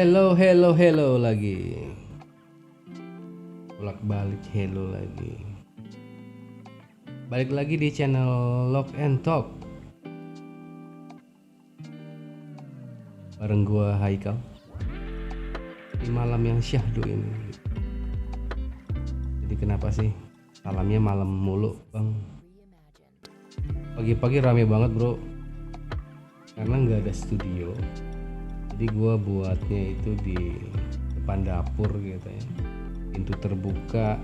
Hello lagi. Bolak-balik hello lagi. Balik lagi di channel Lock and Talk. Bareng gua Haikal. Di malam yang syahdu ini. Jadi kenapa sih salamnya malam mulu, Bang? Pagi-pagi rame banget, Bro. Karena nggak ada studio. Jadi gua buatnya itu di depan dapur gitu ya. Pintu terbuka,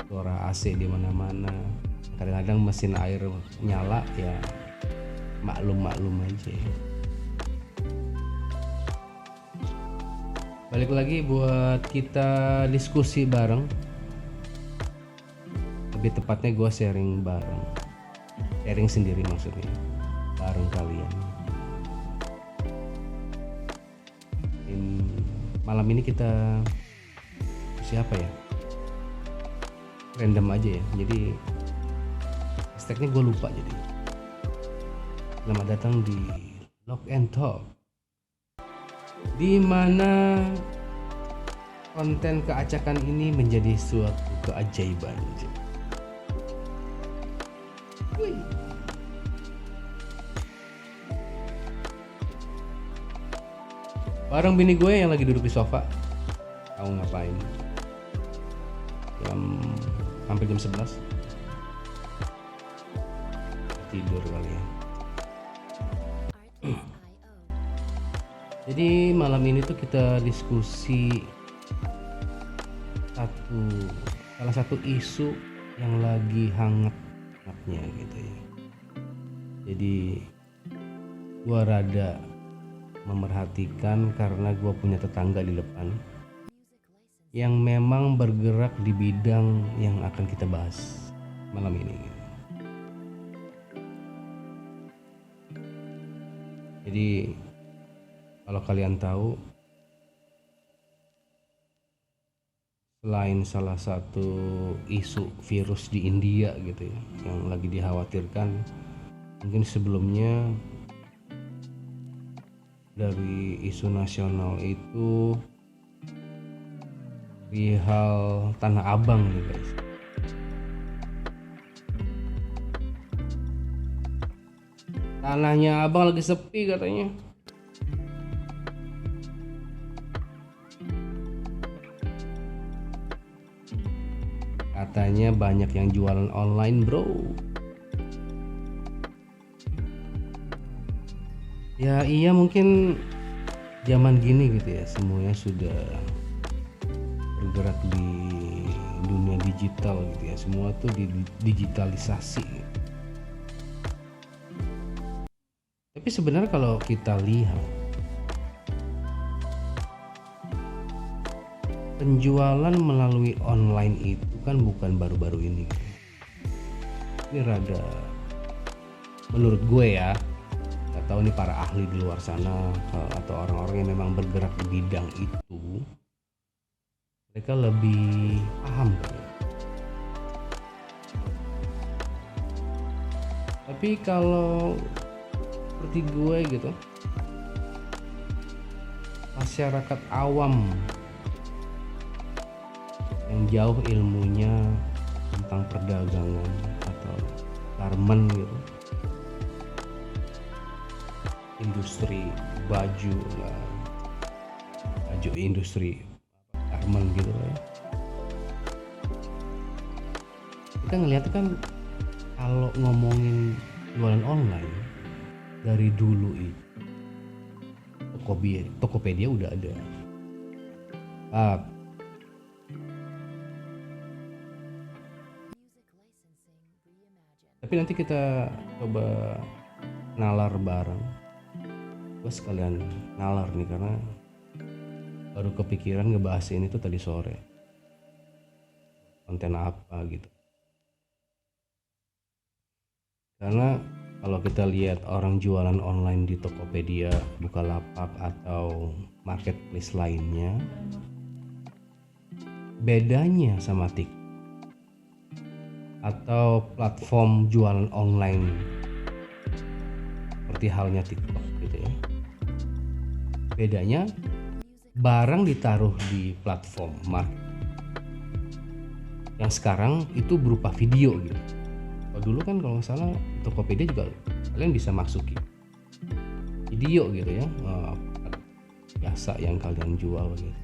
suara AC di mana-mana. Kadang-kadang mesin air nyala ya, maklum aja. Balik lagi buat kita diskusi bareng. Lebih tepatnya gue sharing bareng. Sharing sendiri maksudnya. Bareng kalian. Malam ini kita siapa ya? Random aja ya. Jadi hashtagnya gue lupa jadi. Selamat datang di Lock and Talk, di mana konten keacakan ini menjadi suatu keajaiban. Wih. Bareng bini gue yang lagi duduk di sofa. Tahu ngapain? Hampir jam 11. Tidur kali ya. Jadi malam ini tuh kita diskusi salah satu isu yang lagi hangat-hangatnya gitu ya. Jadi gua rada memerhatikan karena gua punya tetangga di depan yang memang bergerak di bidang yang akan kita bahas malam ini gitu. Jadi kalau kalian tahu, selain salah satu isu virus di India gitu ya, yang lagi dikhawatirkan, mungkin sebelumnya dari isu nasional itu perihal Tanah Abang nih guys. Tanahnya Abang lagi sepi katanya. Katanya banyak yang jualan online, bro. Ya iya, mungkin zaman gini gitu ya, semuanya sudah bergerak di dunia digital gitu ya. Semua tuh digitalisasi. Tapi sebenarnya kalau kita lihat, penjualan melalui online itu kan bukan baru-baru ini. Ini rada, menurut gue ya, nggak tahu nih para ahli di luar sana atau orang-orang yang memang bergerak di bidang itu, mereka lebih paham kan. Tapi kalau seperti gue gitu, masyarakat awam yang jauh ilmunya tentang perdagangan atau garmen gitu, industri baju industri garmen gitu ya. Kita ngeliat kan kalau ngomongin jualan online dari dulu itu Tokopedia udah ada. Tapi nanti kita coba nalar bareng. Gue sekalian nalar nih karena baru kepikiran ngebahas ini tuh tadi sore. Konten apa gitu. Karena kalau kita lihat orang jualan online di Tokopedia, Bukalapak atau marketplace lainnya, bedanya sama TikTok atau platform jualan online seperti halnya TikTok gitu ya. Bedanya barang ditaruh di platform yang sekarang itu berupa video gitu. Kalau dulu kan kalau nggak salah Tokopedia juga kalian bisa masukin video gitu ya, jasa yang kalian jual gitu.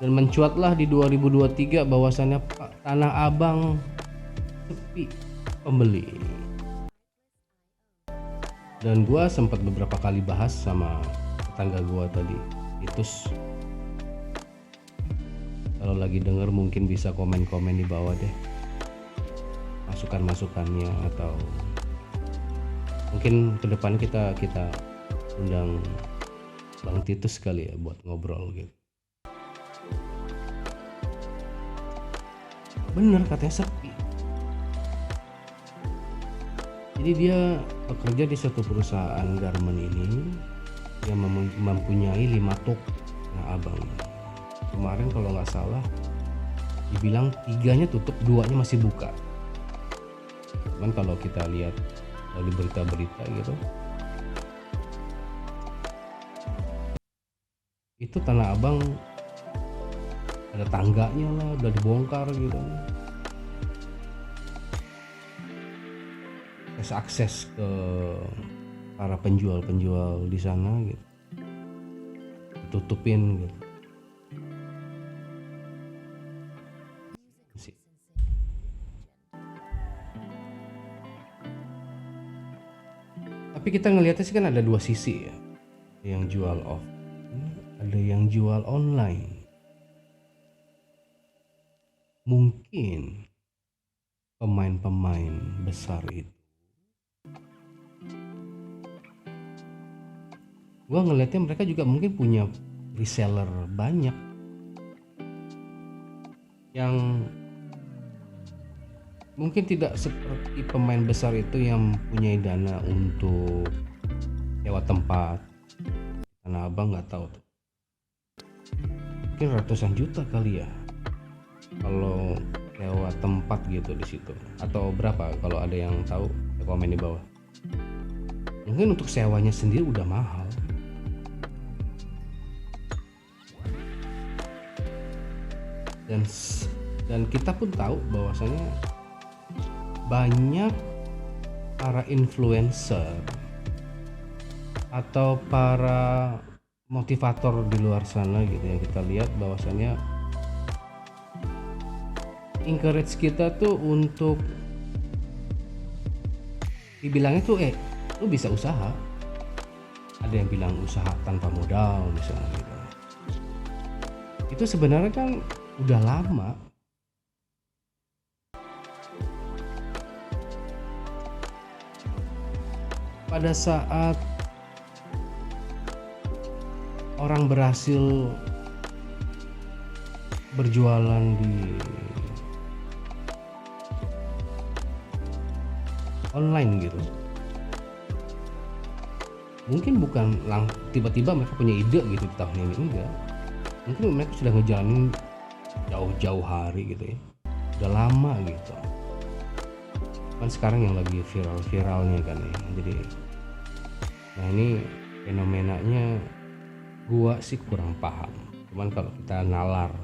Dan mencuatlah di 2023 bahwasannya Tanah Abang sepi pembeli. Dan gua sempat beberapa kali bahas sama tetangga gua tadi, Titus. Kalau lagi denger mungkin bisa komen-komen di bawah deh, masukan-masukannya, atau mungkin kedepan kita undang Bang Titus kali ya buat ngobrol gitu. Bener katanya sepi. Jadi dia bekerja di suatu perusahaan garment ini yang mempunyai 5 toko Tanah Abang. Kemarin kalau nggak salah dibilang 3-nya tutup, 2-nya masih buka. Cuman kalau kita lihat di berita-berita gitu, itu Tanah Abang ada tangganya lah, udah dibongkar gitu. Akses ke para penjual di sana gitu ditutupin gitu. Tapi kita ngelihatnya sih kan ada 2 sisi ya, ada yang jual off, ada yang jual online. Mungkin pemain-pemain besar itu, gua ngelihatnya mereka juga mungkin punya reseller banyak yang mungkin tidak seperti pemain besar itu yang punya dana untuk sewa tempat. Tanah Abang nggak tahu tuh, mungkin ratusan juta kali ya kalau sewa tempat gitu di situ, atau berapa kalau ada yang tahu ya komen di bawah. Mungkin untuk sewanya sendiri udah mahal. Dan kita pun tahu bahwasanya banyak para influencer atau para motivator di luar sana gitu ya, kita lihat bahwasanya encourage kita tuh untuk dibilangnya tuh lu bisa usaha. Ada yang bilang usaha tanpa modal misalnya gitu. Itu sebenarnya kan udah lama. Pada saat orang berhasil berjualan di online gitu, mungkin bukan tiba-tiba mereka punya ide gitu di tahun ini, enggak. Mungkin mereka sudah ngejalanin jauh-jauh hari gitu ya, udah lama gitu. Kan sekarang yang lagi viral-viralnya kan ya. Jadi nah ini fenomenanya gua sih kurang paham. Cuman kalau kita nalar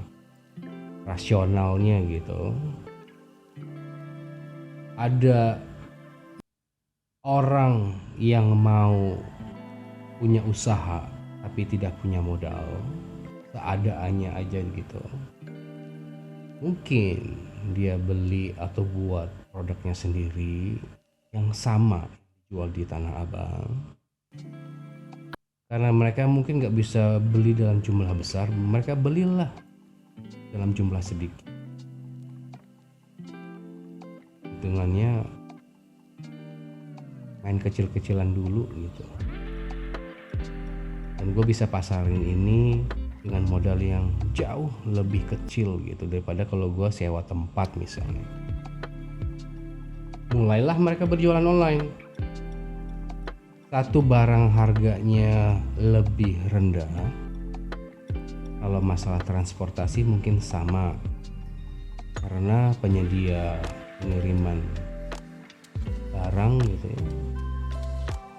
rasionalnya gitu, ada orang yang mau punya usaha tapi tidak punya modal, seadanya aja gitu, mungkin dia beli atau buat produknya sendiri yang sama jual di Tanah Abang. Karena mereka mungkin nggak bisa beli dalam jumlah besar, mereka belilah dalam jumlah sedikit. Hitungannya main kecil-kecilan dulu gitu. Dan gue bisa pasarin ini dengan modal yang jauh lebih kecil gitu daripada kalau gue sewa tempat misalnya. Mulailah mereka berjualan online. Satu barang harganya lebih rendah. Kalau masalah transportasi mungkin sama, karena penyedia pengiriman barang gitu ya,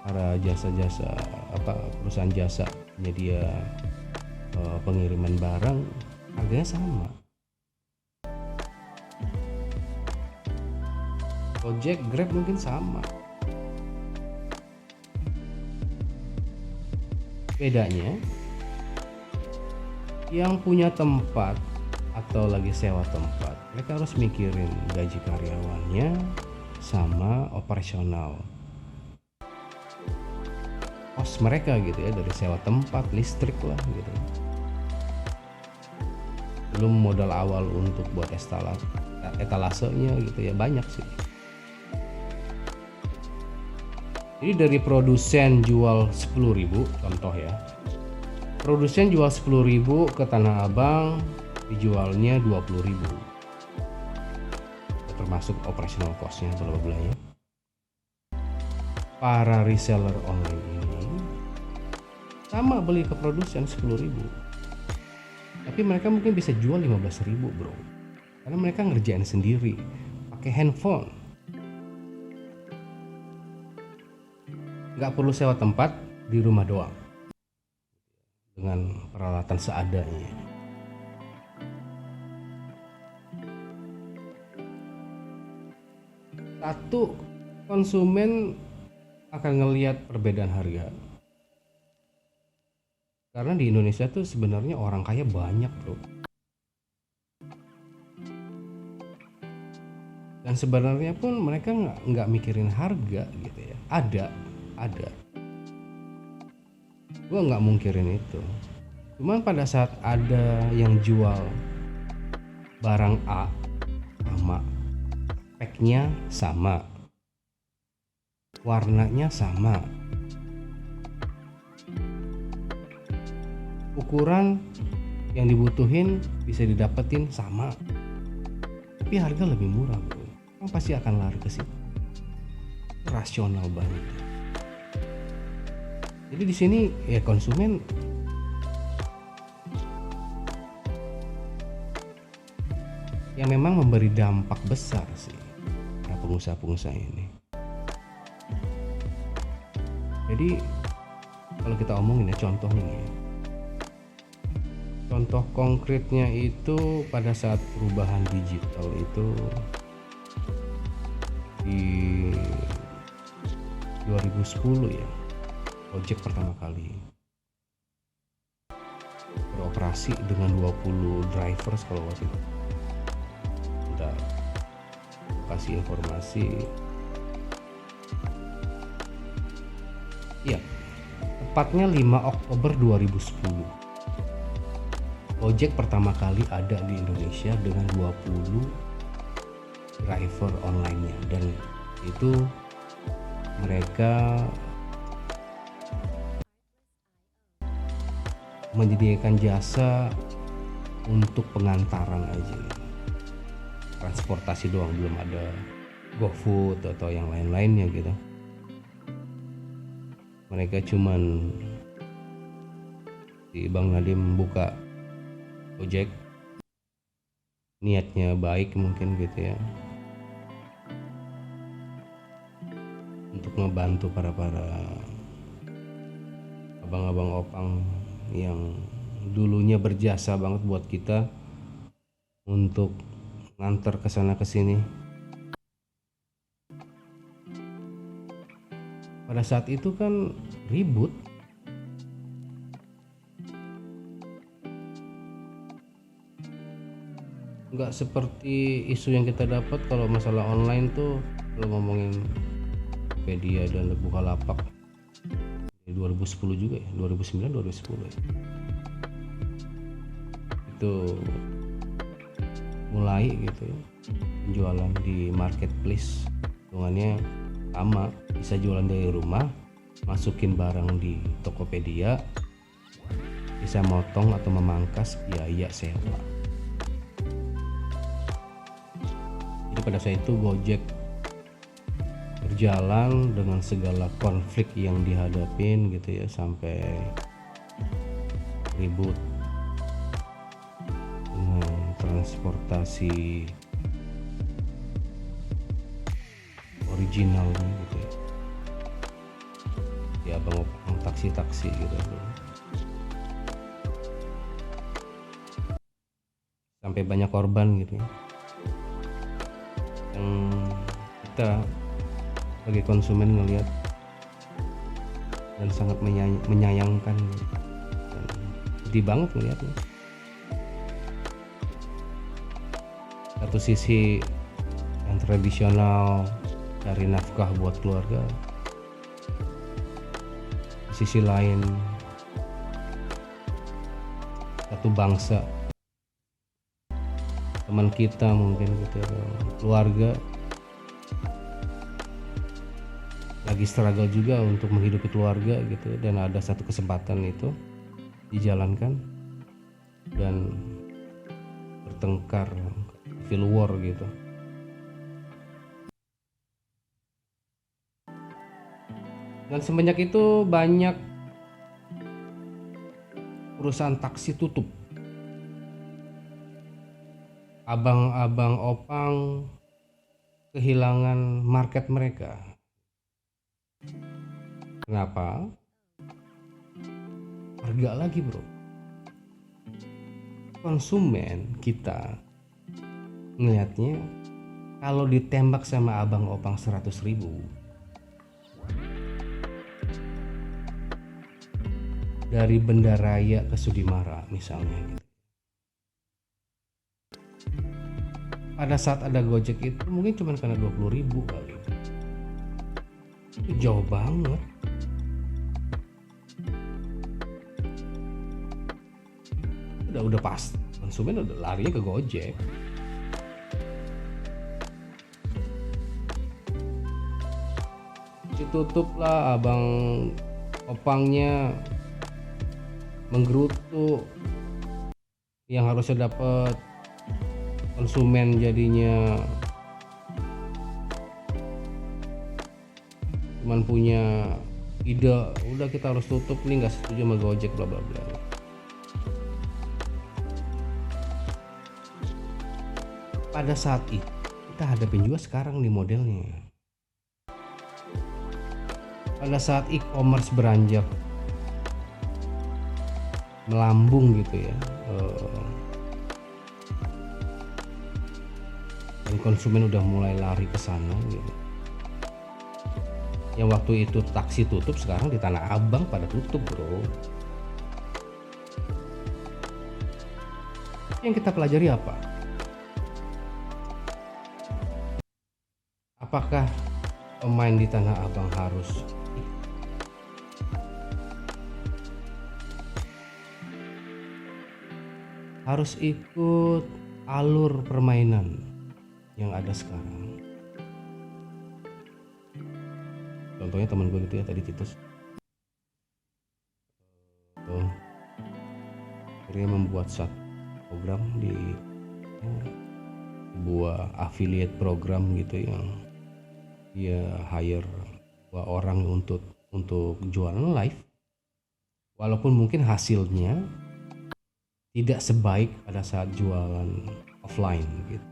para jasa-jasa perusahaan jasa penyedia pengiriman barang harganya sama. Gojek, Grab mungkin sama. Bedanya yang punya tempat atau lagi sewa tempat, mereka harus mikirin gaji karyawannya sama operasional kos mereka gitu ya, dari sewa tempat, listrik lah gitu. Belum modal awal untuk buat etalasenya gitu ya, banyak sih. Jadi dari produsen jual 10.000, contoh ya, produsen jual 10.000 ke Tanah Abang, dijualnya 20.000, termasuk operational cost-nya bla bla ya. Para reseller online ini sama beli ke produsen 10.000, tapi mereka mungkin bisa jual 15.000 bro, karena mereka ngerjain sendiri pakai handphone, nggak perlu sewa tempat, di rumah doang dengan peralatan seadanya. Satu, konsumen akan ngelihat perbedaan harga, karena di Indonesia tuh sebenarnya orang kaya banyak bro, dan sebenarnya pun mereka nggak mikirin harga gitu ya. Ada gue nggak mungkirin itu, cuman pada saat ada yang jual barang A sama, speknya sama, warnanya sama, ukuran yang dibutuhin bisa didapetin sama, tapi harga lebih murah bro, kan pasti akan lari ke situ. Rasional banget. Jadi di sini ya konsumen yang memang memberi dampak besar sih para pengusaha-pengusaha ini. Jadi kalau kita omongin ya contohnya nih, contoh konkretnya itu pada saat perubahan digital itu di 2010 ya, Gojek pertama kali beroperasi dengan 20 drivers kalau waktu itu. Udah kasih informasi. Ya, tepatnya 5 Oktober 2010. Gojek pertama kali ada di Indonesia dengan 20 driver online-nya, dan itu mereka menyediakan jasa untuk pengantaran aja, transportasi doang, belum ada GoFood atau yang lain-lainnya gitu. Mereka cuman di Bang Nadim buka Gojek, niatnya baik mungkin gitu ya, untuk ngebantu para abang-abang opang yang dulunya berjasa banget buat kita untuk nganter kesana kesini. Pada saat itu kan ribut, nggak seperti isu yang kita dapat kalau masalah online tuh, kalau ngomongin Tokopedia dan Bukalapak 2010 juga ya, 2009 2010 ya, itu mulai gitu ya, penjualan di marketplace hitungannya sama, bisa jualan dari rumah, masukin barang di Tokopedia, bisa motong atau memangkas biaya sewa. Jadi pada saat itu Gojek berjalan dengan segala konflik yang dihadapin gitu ya, sampai ribut dengan transportasi originalnya gitu ya. Ya abang taksi-taksi gitu. Sampai banyak korban gitu ya. Yang kita sebagai konsumen ngelihat dan sangat menyayangkan gitu. Dan sedih banget ngelihatnya. Satu sisi yang tradisional cari nafkah buat keluarga, di sisi lain satu bangsa, teman kita mungkin gitu ya, keluarga lagi struggle juga untuk menghidupi keluarga gitu, dan ada satu kesempatan itu dijalankan dan bertengkar, civil war gitu. Dan semenjak itu banyak perusahaan taksi tutup. Abang-abang opang kehilangan market mereka. Kenapa? Harga lagi bro. Konsumen kita ngelihatnya kalau ditembak sama abang opang 100.000, dari Bendaraya ke Sudimara misalnya gitu. Pada saat ada Gojek itu mungkin cuma kena 20.000 kali. Itu jauh banget. Udah pasti konsumen udah larinya ke Gojek. Ditutup lah, abang opangnya menggerutu, yang harusnya dapat konsumen jadinya cuman punya ide, udah kita harus tutup nih, nggak setuju sama Gojek bla bla bla. Pada saat itu kita hadapin juga sekarang nih modelnya. Pada saat e-commerce beranjak melambung gitu ya, dan konsumen udah mulai lari ke sana gitu. Yang waktu itu taksi tutup, sekarang di Tanah Abang pada tutup bro. Yang kita pelajari apa? Apakah pemain di Tanah Abang harus ikut alur permainan yang ada sekarang? Contohnya teman gue gitu ya tadi, Titus, akhirnya membuat satu program di sebuah affiliate program gitu, yang dia hire 2 orang untuk jualan live, walaupun mungkin hasilnya tidak sebaik pada saat jualan offline gitu.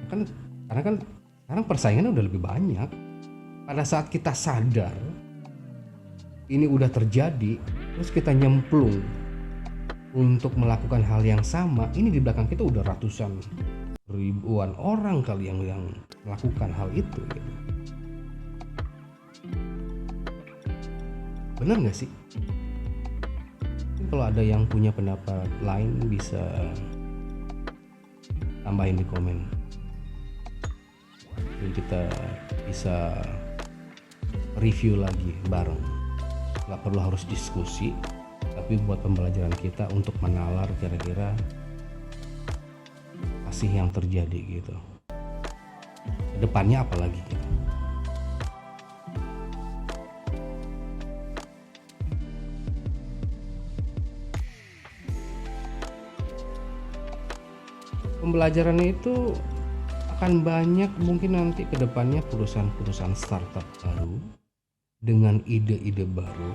Karena kan sekarang persaingannya udah lebih banyak. Pada saat kita sadar ini udah terjadi, terus kita nyemplung untuk melakukan hal yang sama, ini di belakang kita udah ratusan ribuan orang kali yang melakukan hal itu gitu. Benar nggak sih? Kalau ada yang punya pendapat lain bisa tambahin di komen, dan kita bisa review lagi bareng. Nggak perlu harus diskusi, tapi buat pembelajaran kita untuk menalar kira-kira apa sih yang terjadi gitu. Kedepannya apa lagi gitu. Pembelajaran itu akan banyak mungkin nanti ke depannya, perusahaan-perusahaan startup baru dengan ide-ide baru,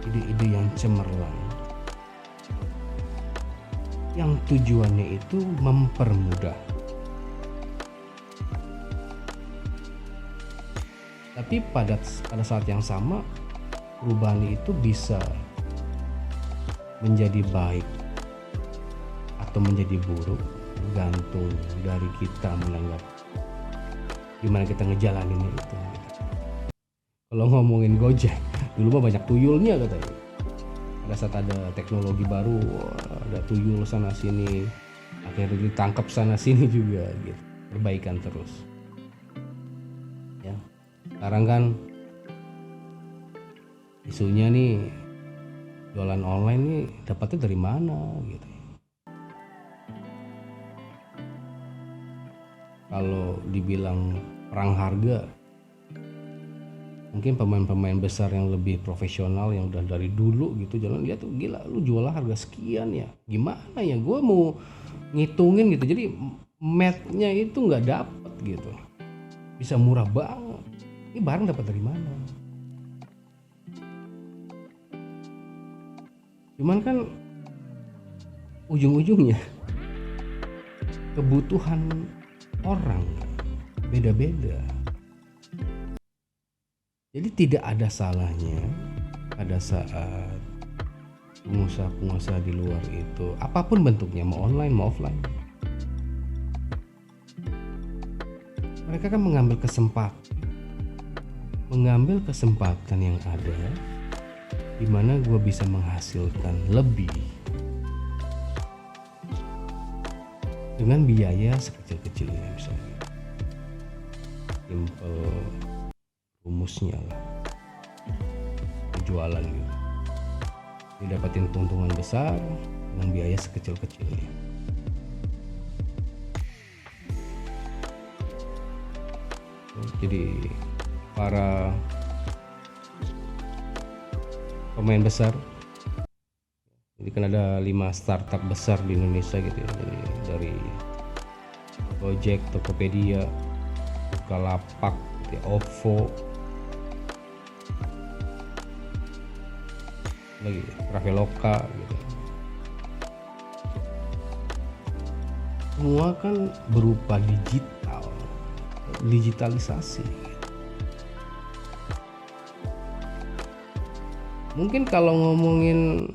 ide-ide yang cemerlang, yang tujuannya itu mempermudah Tapi pada saat yang sama perubahan itu bisa menjadi baik atau menjadi buruk, tergantung dari kita menanggapi gimana kita ngejalaninnya itu. Kalau ngomongin Gojek, dulu mah banyak tuyulnya katanya. Pada saat ada teknologi baru, ada tuyul sana sini, akhirnya ditangkap sana sini juga gitu. Perbaikan terus. Ya. Sekarang kan isunya nih jualan online nih dapatnya dari mana gitu. Kalau dibilang perang harga, mungkin pemain-pemain besar yang lebih profesional yang udah dari dulu gitu jalan, lihat tuh gila lu jual harga sekian ya, gimana ya gue mau ngitungin gitu, jadi matnya itu nggak dapet gitu, bisa murah banget, ini barang dapat dari mana. Cuman kan ujung-ujungnya kebutuhan orang beda-beda. Jadi tidak ada salahnya pada saat pengusaha-pengusaha di luar itu, apapun bentuknya, mau online mau offline, mereka kan mengambil kesempatan yang ada di mana gue bisa menghasilkan lebih dengan biaya sekecil-kecilnya. Misalnya simple rumusnya lah, jualan gitu, didapatin keuntungan besar dengan biaya sekecil-kecilnya. Jadi para pemain besar, jadi kan ada 5 startup besar di Indonesia gitu ya, dari Gojek, Tokopedia, Bukalapak, OVO, lagi Traveloka gitu. Semua kan berupa digitalisasi. Mungkin kalau ngomongin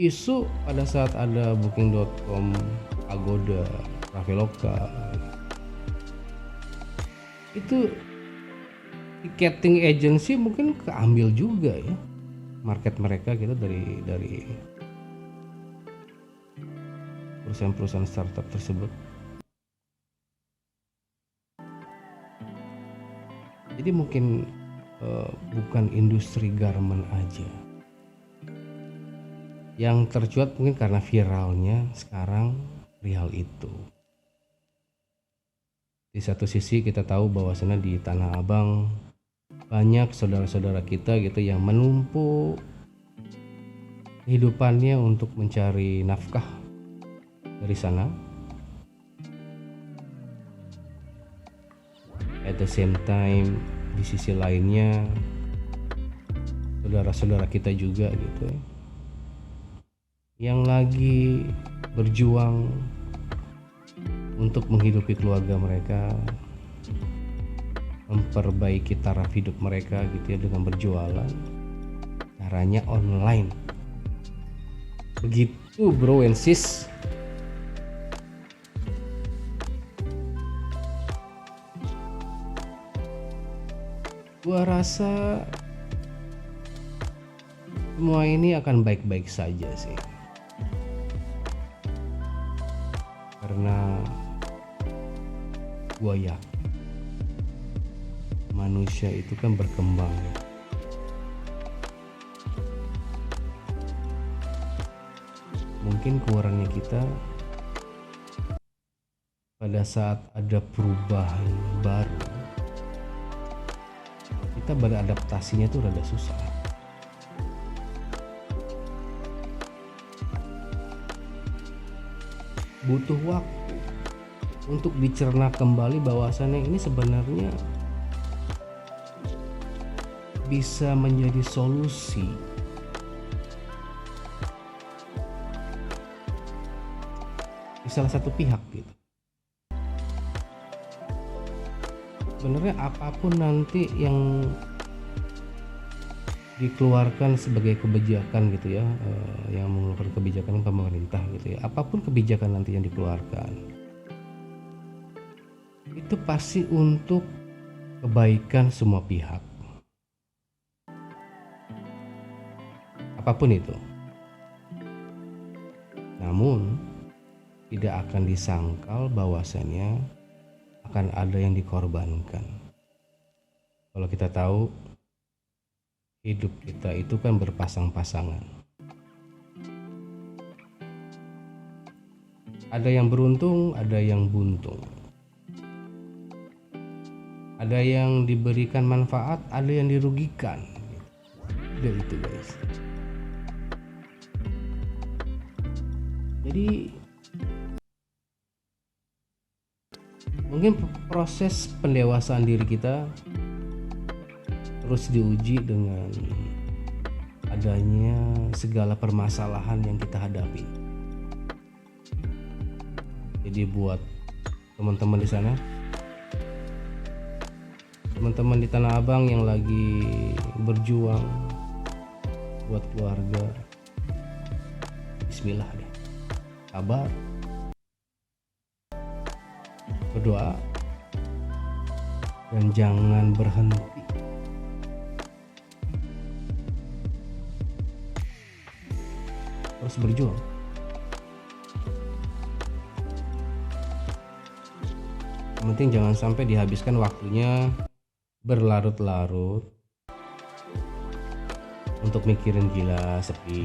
isu pada saat ada booking.com, Agoda, Traveloka, itu ticketing agency mungkin keambil juga ya market mereka gitu dari perusahaan-perusahaan startup tersebut. Jadi mungkin bukan industri garment aja yang tercuat, mungkin karena viralnya sekarang perihal itu. Di satu sisi kita tahu bahwasannya di Tanah Abang banyak saudara-saudara kita gitu yang menumpuk kehidupannya untuk mencari nafkah dari sana. At the same time, di sisi lainnya saudara-saudara kita juga gitu ya, yang lagi berjuang untuk menghidupi keluarga mereka, memperbaiki taraf hidup mereka gitu ya dengan berjualan, caranya online. Begitu bro and sis. Gua rasa semua ini akan baik-baik saja sih, karena gua yakin manusia itu kan berkembang. Mungkin kurangnya kita pada saat ada perubahan baru, kita beradaptasinya tuh rada susah. Butuh waktu untuk dicerna kembali bahwasannya ini sebenarnya bisa menjadi solusi di salah satu pihak gitu. sebenarnya apapun nanti yang dikeluarkan sebagai kebijakan gitu ya, yang mengeluarkan kebijakan pemerintah gitu ya, apapun kebijakan nanti yang dikeluarkan itu pasti untuk kebaikan semua pihak, apapun itu. Namun tidak akan disangkal bahwasannya akan ada yang dikorbankan. Kalau kita tahu hidup kita itu kan berpasang-pasangan. Ada yang beruntung, ada yang buntung. Ada yang diberikan manfaat, ada yang dirugikan. Udah itu guys. Jadi mungkin proses pendewasaan diri kita terus diuji dengan adanya segala permasalahan yang kita hadapi. Jadi buat teman-teman di sana, teman-teman di Tanah Abang yang lagi berjuang buat keluarga, bismillah deh, sabar, berdoa, dan jangan berhenti. Terus berjuang. Yang penting jangan sampai dihabiskan waktunya berlarut-larut untuk mikirin gila sepi.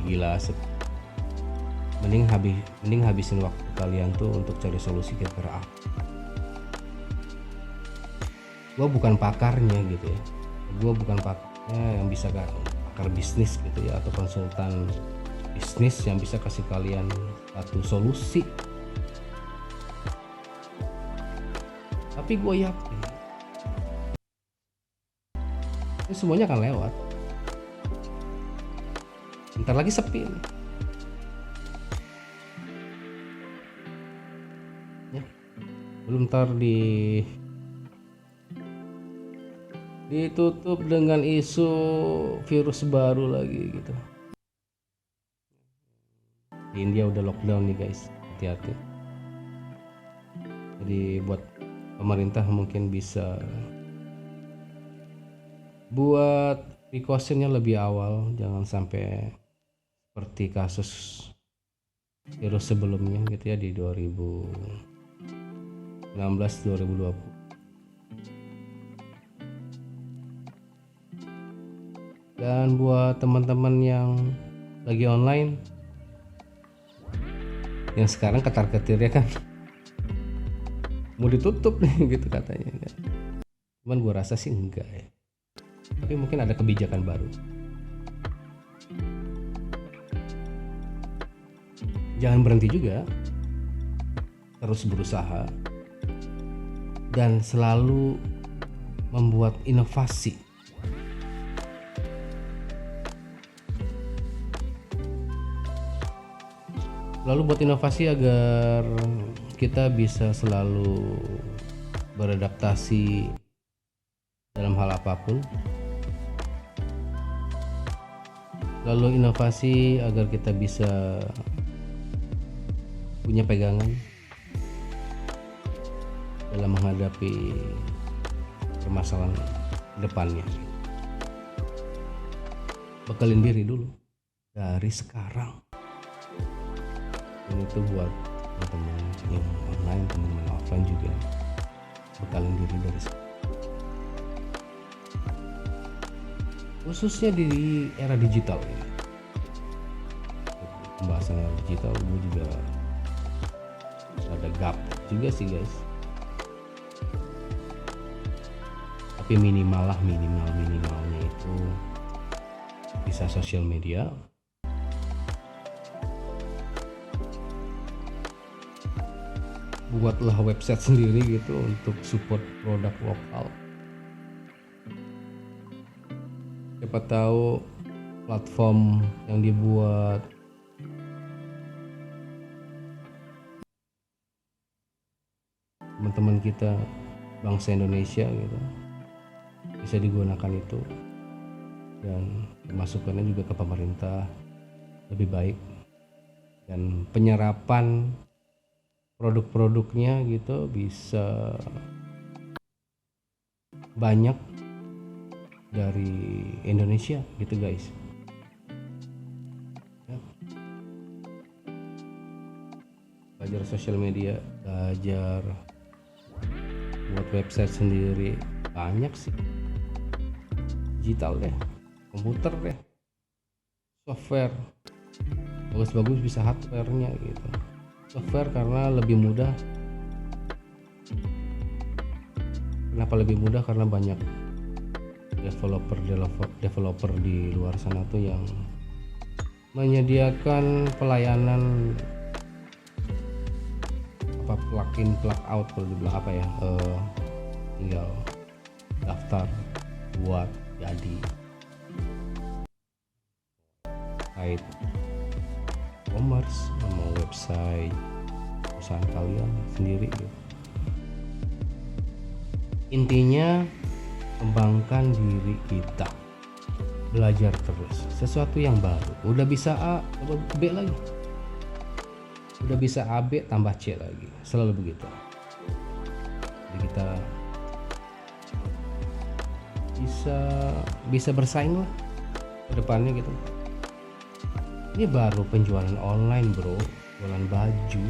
Mending habisin waktu kalian tuh untuk cari solusi kira-kira apa. Gue bukan pakarnya gitu ya, gue bukan pakarnya yang bisa pakar bisnis gitu ya, atau konsultan bisnis yang bisa kasih kalian satu solusi. Tapi gue yakin ini semuanya akan lewat. Bentar lagi sepi nih. Ya, belum ntar ditutup dengan isu virus baru lagi gitu. Di India udah lockdown nih guys, hati-hati. Jadi buat pemerintah mungkin bisa buat precautionnya lebih awal, jangan sampai seperti kasus virus sebelumnya gitu ya di 2019-2020. Dan buat teman-teman yang lagi online, yang sekarang ketar-ketirnya kan mau ditutup nih gitu katanya kan. Cuman gue rasa sih enggak ya, tapi mungkin ada kebijakan baru. Jangan berhenti juga, terus berusaha dan selalu membuat inovasi. Lalu buat inovasi agar kita bisa selalu beradaptasi dalam hal apapun. Lalu inovasi agar kita bisa punya pegangan dalam menghadapi permasalahan depannya. Bekalin diri dulu dari sekarang. Dan itu buat teman-teman yang online, teman-teman offline juga, bekalin diri dari sekarang. Khususnya di era digital ya. Pembahasan era digital gue juga ada gap juga sih guys. Tapi minimalnya itu bisa sosial media. Buatlah website sendiri gitu untuk support produk lokal. Siapa tahu platform yang dibuat teman-teman kita bangsa Indonesia gitu, bisa digunakan itu, dan masukannya juga ke pemerintah lebih baik, dan penyerapan produk-produknya gitu bisa banyak dari Indonesia gitu guys ya. Belajar sosial media, belajar buat website sendiri, banyak sih, digital deh, komputer deh, software, bagus-bagus bisa hardware-nya gitu. Software karena lebih mudah. Kenapa lebih mudah? Karena banyak developer di luar sana tuh yang menyediakan pelayanan apa, plug in plug out kalau dibilang apa ya, tinggal daftar buat jadi site e-commerce sama website perusahaan kalian sendiri gitu. Intinya kembangkan diri kita, belajar terus sesuatu yang baru. Udah bisa A, coba B lagi. Udah bisa A, B tambah C lagi, selalu begitu. Jadi kita bisa bersaing lah ke depannya gitu. Ini baru penjualan online bro, jualan baju,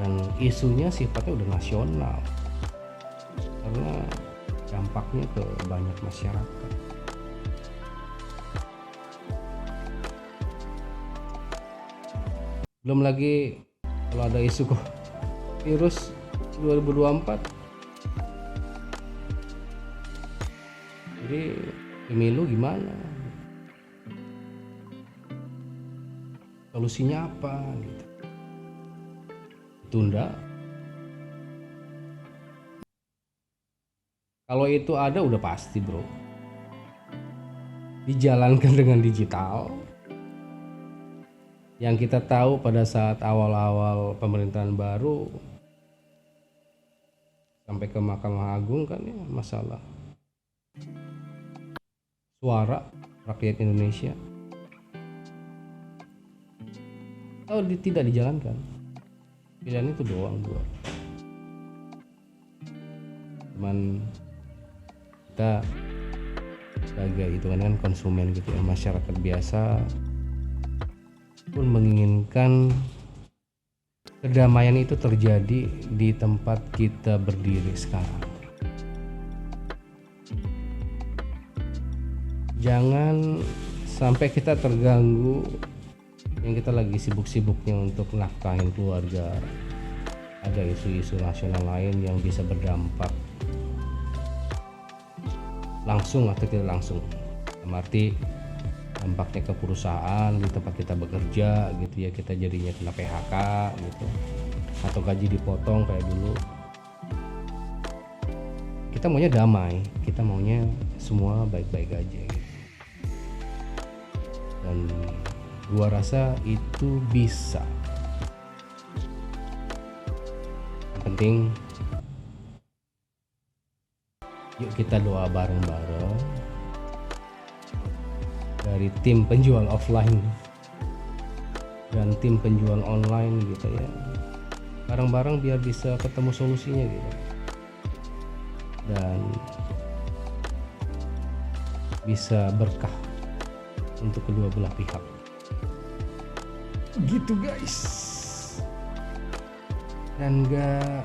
dan isunya sifatnya udah nasional karena dampaknya ke banyak masyarakat. Belum lagi kalau ada isu kok virus 2024, jadi pemilu gimana, solusinya apa gitu, tunda. Kalau itu ada udah pasti bro, dijalankan dengan digital. Yang kita tahu pada saat awal-awal pemerintahan baru sampai ke Mahkamah Agung kan ya, masalah suara rakyat Indonesia. Kalau tidak dijalankan, pilihan itu doang dua. Cuman kita sebagai itu kan konsumen gitu ya, masyarakat biasa pun menginginkan kedamaian itu terjadi di tempat kita berdiri sekarang. Jangan sampai kita terganggu yang kita lagi sibuk-sibuknya untuk nafkahin keluarga. Ada isu-isu nasional lain yang bisa berdampak langsung atau tidak langsung, arti dampaknya ke perusahaan di tempat kita bekerja gitu ya, kita jadinya kena PHK gitu, atau gaji dipotong kayak dulu. Kita maunya damai, kita maunya semua baik-baik aja gitu. Dan gua rasa itu bisa. Yang penting yuk kita doa bareng-bareng dari tim penjual offline dan tim penjual online gitu ya, bareng-bareng biar bisa ketemu solusinya gitu, dan bisa berkah untuk kedua belah pihak gitu guys. Dan gak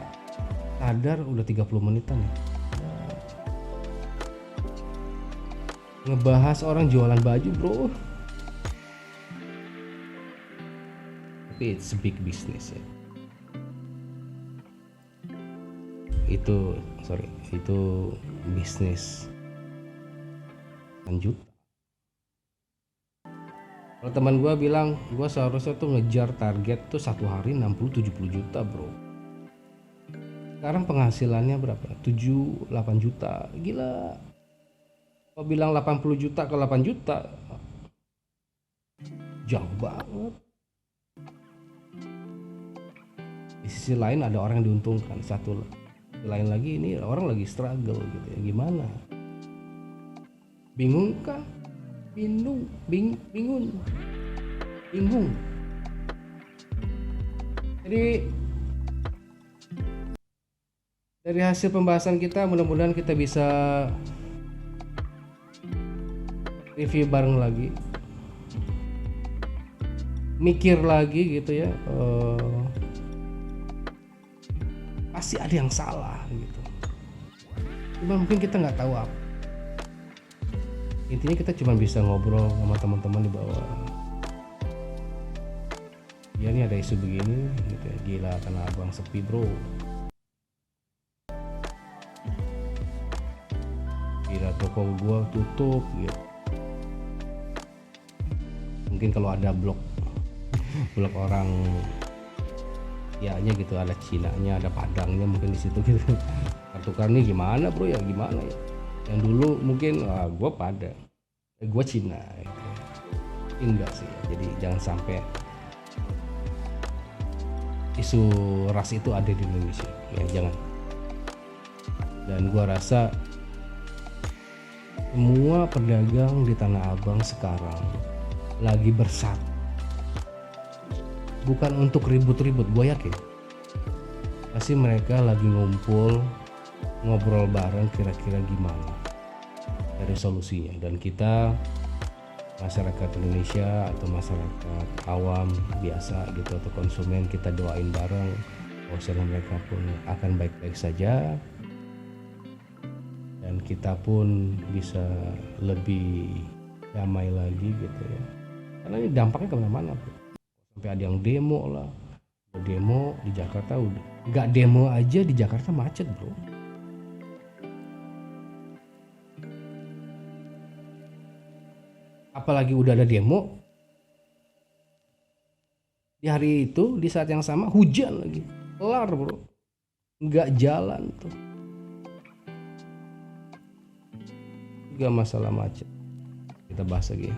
sadar udah 30 menitan ya, ngebahas orang jualan baju bro, tapi it's a big business ya. Itu bisnis lanjut. Kalau teman gue bilang gue seharusnya tuh ngejar target tuh satu hari 60-70 juta bro. Sekarang penghasilannya berapa? 7-8 juta, gila. Kau bilang 80 juta ke 8 juta, jauh banget. Di sisi lain ada orang yang diuntungkan, satu lain lagi ini orang lagi struggle gitu ya, gimana? Bingung kah? Bingung. Jadi dari hasil pembahasan kita mudah-mudahan kita bisa review bareng lagi, mikir lagi gitu ya. Pasti ada yang salah gitu. Cuma mungkin kita nggak tahu apa. Intinya kita cuma bisa ngobrol sama teman-teman di bawah. Ya ini ada isu begini gitu ya. Gila Tanah Abang sepi bro. Gila toko gua tutup gitu. Mungkin kalau ada blok orang ya gitu, ada Cinanya, ada Padangnya mungkin di situ gitu. Tukar nih gimana bro ya, gimana ya. Yang dulu mungkin gue Padang, gue Cina gitu. Enggak sih ya. Jadi jangan sampai isu ras itu ada di Indonesia ya, jangan. Dan gue rasa semua pedagang di Tanah Abang sekarang lagi bersatu, bukan untuk ribut-ribut. Gue yakin pasti mereka lagi ngumpul, ngobrol bareng kira-kira gimana dari solusinya. Dan kita masyarakat Indonesia atau masyarakat awam biasa gitu atau konsumen, kita doain bareng bahwa mereka pun akan baik-baik saja dan kita pun bisa lebih damai lagi gitu ya. Karena ini dampaknya kemana-mana bro. Sampai ada yang demo lah, demo di Jakarta, udah nggak demo aja di Jakarta macet bro. Apalagi udah ada demo di hari itu, di saat yang sama hujan lagi, kelar bro, nggak jalan tuh. Juga masalah macet kita bahas lagi ya.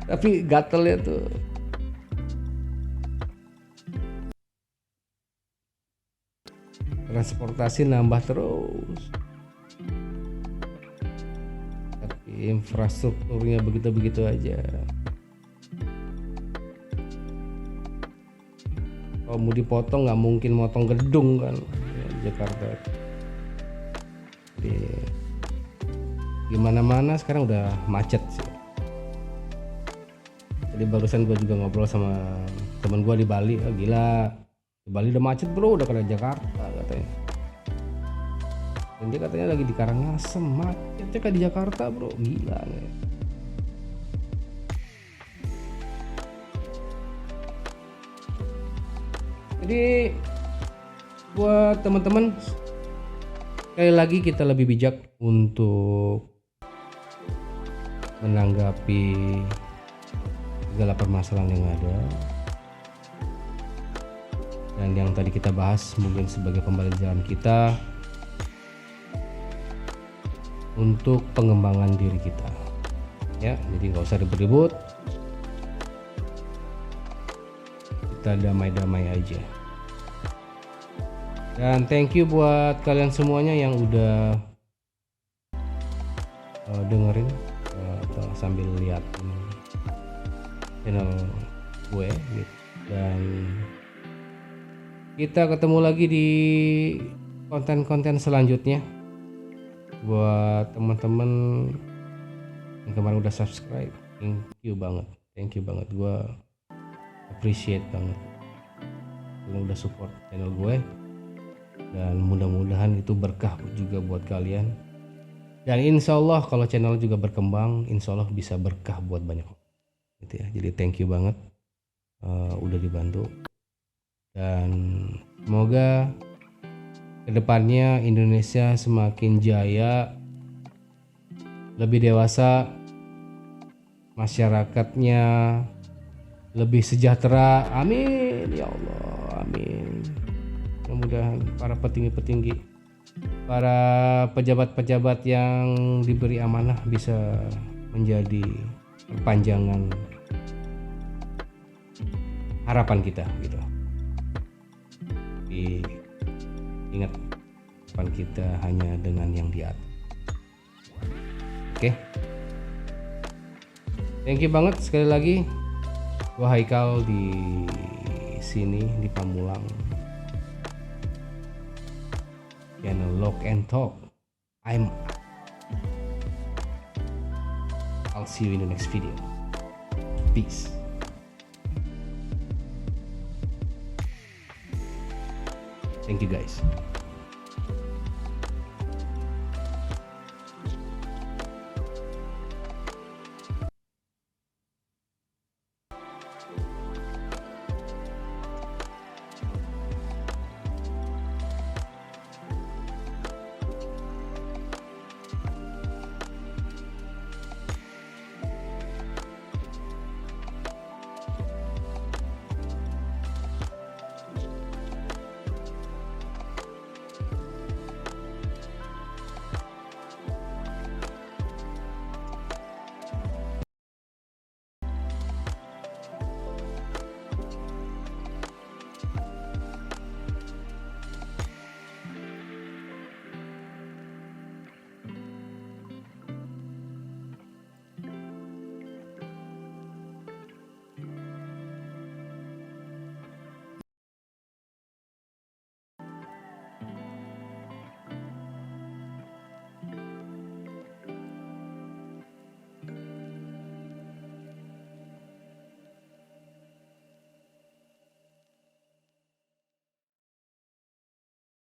Tapi gatelnya tuh transportasi nambah terus, tapi infrastrukturnya begitu-begitu aja. Kalau mau dipotong nggak mungkin motong gedung kan ya, Jakarta. Jadi gimana-mana sekarang udah macet sih. Jadi barusan gue juga ngobrol sama temen gue di Bali, gila di Bali udah macet bro, udah kayak Jakarta katanya. Dan dia katanya lagi di Karangasem, macetnya kayak di Jakarta bro, gila nih. Jadi buat teman-teman, sekali lagi kita lebih bijak untuk menanggapi segala permasalahan yang ada. Dan yang tadi kita bahas mungkin sebagai pembelajaran kita untuk pengembangan diri kita ya. Jadi nggak usah ribut-ribut, kita damai-damai aja. Dan thank you buat kalian semuanya yang udah dengerin atau sambil lihat channel gue gitu. Dan kita ketemu lagi di konten-konten selanjutnya. Buat teman-teman yang kemarin udah subscribe, thank you banget, gue appreciate banget kalian udah support channel gue. Dan mudah-mudahan itu berkah juga buat kalian. Dan insya Allah kalau channel juga berkembang, insya Allah bisa berkah buat banyak gitu ya. Jadi thank you banget udah dibantu. Dan semoga kedepannya Indonesia semakin jaya, lebih dewasa, masyarakatnya lebih sejahtera. Amin ya Allah, amin. Mudah-mudahan para petinggi-petinggi, para pejabat-pejabat yang diberi amanah bisa menjadi perpanjangan harapan kita gitu. Tapi ingat, harapan kita hanya dengan yang di atas. Oke. Thank you banget sekali lagi. Gua Haikal di sini di Pamulang. Channel Lock and Talk. I'll see you in the next video. Peace. Thank you guys.